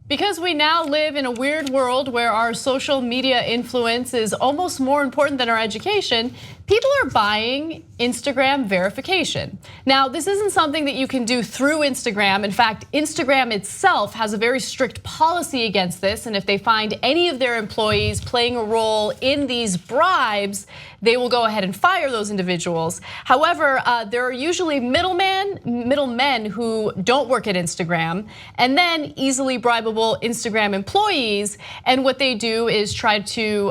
Because we now live in a weird world where our social media influence is almost more important than our education, people are buying Instagram verification. Now, this isn't something that you can do through Instagram. In fact, Instagram itself has a very strict policy against this, and if they find any of their employees playing a role in these bribes, they will go ahead and fire those individuals. However, there are usually middlemen who don't work at Instagram, and then easily bribable Instagram employees. And what they do is try to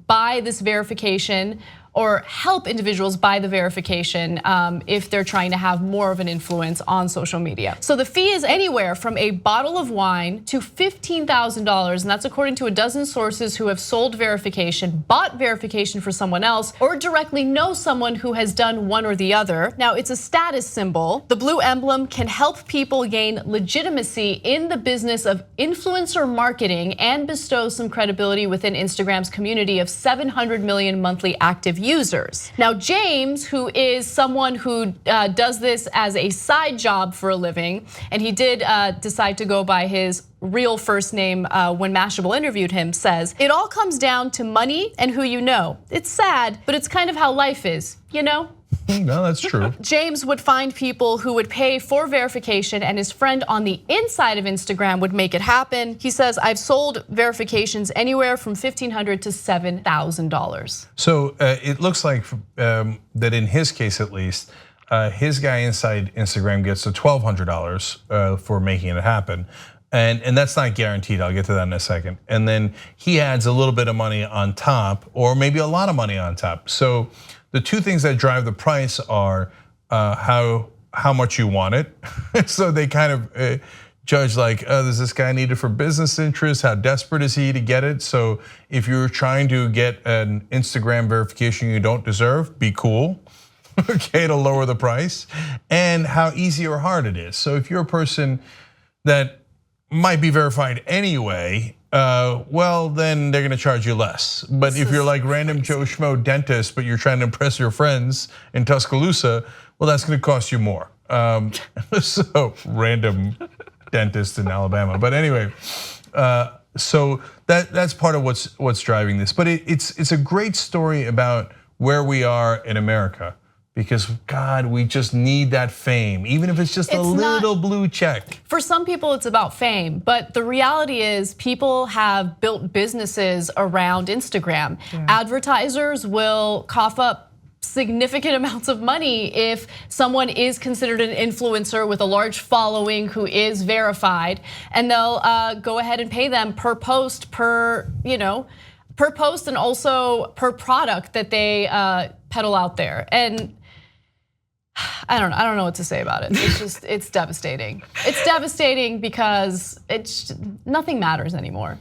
buy this verification or help individuals buy the verification if they're trying to have more of an influence on social media. So the fee is anywhere from a bottle of wine to $15,000, and that's according to a dozen sources who have sold verification, bought verification for someone else, or directly know someone who has done one or the other. Now, it's a status symbol. The blue emblem can help people gain legitimacy in the business of influencer marketing and bestow some credibility within Instagram's community of 700 million monthly active users. Now, James, who is someone who does this as a side job for a living, and he did decide to go by his real first name when Mashable interviewed him, says, "It all comes down to money and who you know. It's sad, but it's kind of how life is, you know?" No, that's true. James would find people who would pay for verification, and his friend on the inside of Instagram would make it happen. He says, "I've sold verifications anywhere from $1,500 to $7,000. So it looks like that in his case at least, his guy inside Instagram gets to $1,200 for making it happen. And that's not guaranteed, I'll get to that in a second. And then he adds a little bit of money on top, or maybe a lot of money on top. So the two things that drive the price are how much you want it. So they kind of judge like, does this guy need it for business interests? How desperate is he to get it? So if you're trying to get an Instagram verification you don't deserve, be cool, okay, to lower the price. And how easy or hard it is. So if you're a person that might be verified anyway, well, then they're gonna charge you less. But if you're like random Joe Schmo dentist, but you're trying to impress your friends in Tuscaloosa, well, that's gonna cost you more. So random dentist in Alabama. But anyway, so that's part of what's driving this. But it's a great story about where we are in America. Because God, we just need that fame, even if it's just a little blue check. For some people, it's about fame, but the reality is people have built businesses around Instagram. Yeah. Advertisers will cough up significant amounts of money if someone is considered an influencer with a large following who is verified, and they'll go ahead and pay them per post, per post, and also per product that they peddle out there. And I don't know what to say about it. It's devastating. It's devastating because nothing matters anymore.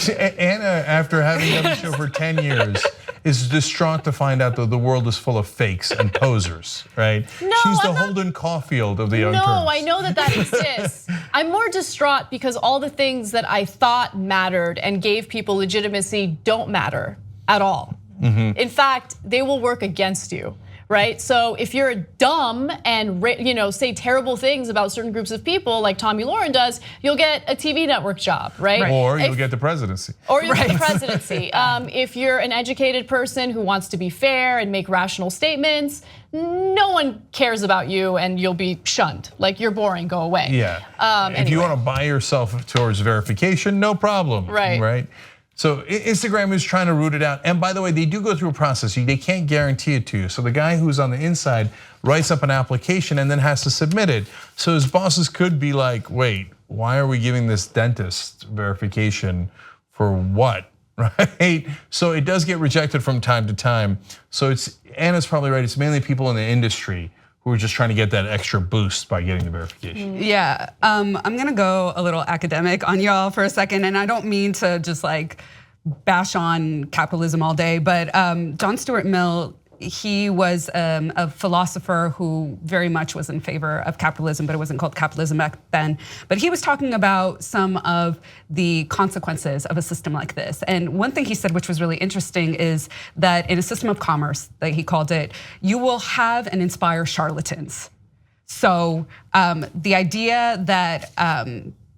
Anna, after having done the show for 10 years, is distraught to find out that the world is full of fakes and posers, right? No, she's the Holden Caulfield of the young Turks. No, I know that exists. I'm more distraught because all the things that I thought mattered and gave people legitimacy don't matter at all. Mm-hmm. In fact, they will work against you. Right, so if you're dumb and say terrible things about certain groups of people, like Tommy Lauren does, you'll get a TV network job, right? Or you'll get the presidency. Or you'll get the presidency. If you're an educated person who wants to be fair and make rational statements, no one cares about you, and you'll be shunned. Like, you're boring, go away. Yeah. If you want to buy yourself towards verification, no problem. Right. So Instagram is trying to root it out. And by the way, they do go through a process. They can't guarantee it to you. So the guy who's on the inside writes up an application and then has to submit it. So his bosses could be like, wait, why are we giving this dentist verification for what, right? So it does get rejected from time to time. So Anna's probably right, it's mainly people in the industry who are just trying to get that extra boost by getting the verification. Yeah, I'm gonna go a little academic on y'all for a second, and I don't mean to just like bash on capitalism all day, but John Stuart Mill, he was a philosopher who very much was in favor of capitalism, but it wasn't called capitalism back then. But he was talking about some of the consequences of a system like this. And one thing he said, which was really interesting, is that in a system of commerce, that he called it, you will have and inspire charlatans. So the idea that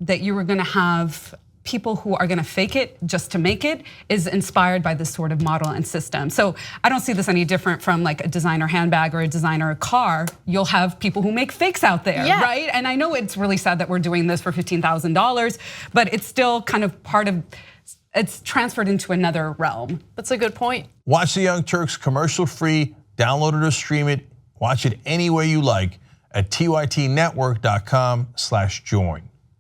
that you were gonna have people who are gonna fake it just to make it is inspired by this sort of model and system. So I don't see this any different from like a designer handbag or a designer car. You'll have people who make fakes out there, right? And I know it's really sad that we're doing this for $15,000, but it's still kind of part of, it's transferred into another realm. That's a good point. Watch the Young Turks commercial free, download it or stream it, watch it any way you like at tytnetwork.com/join.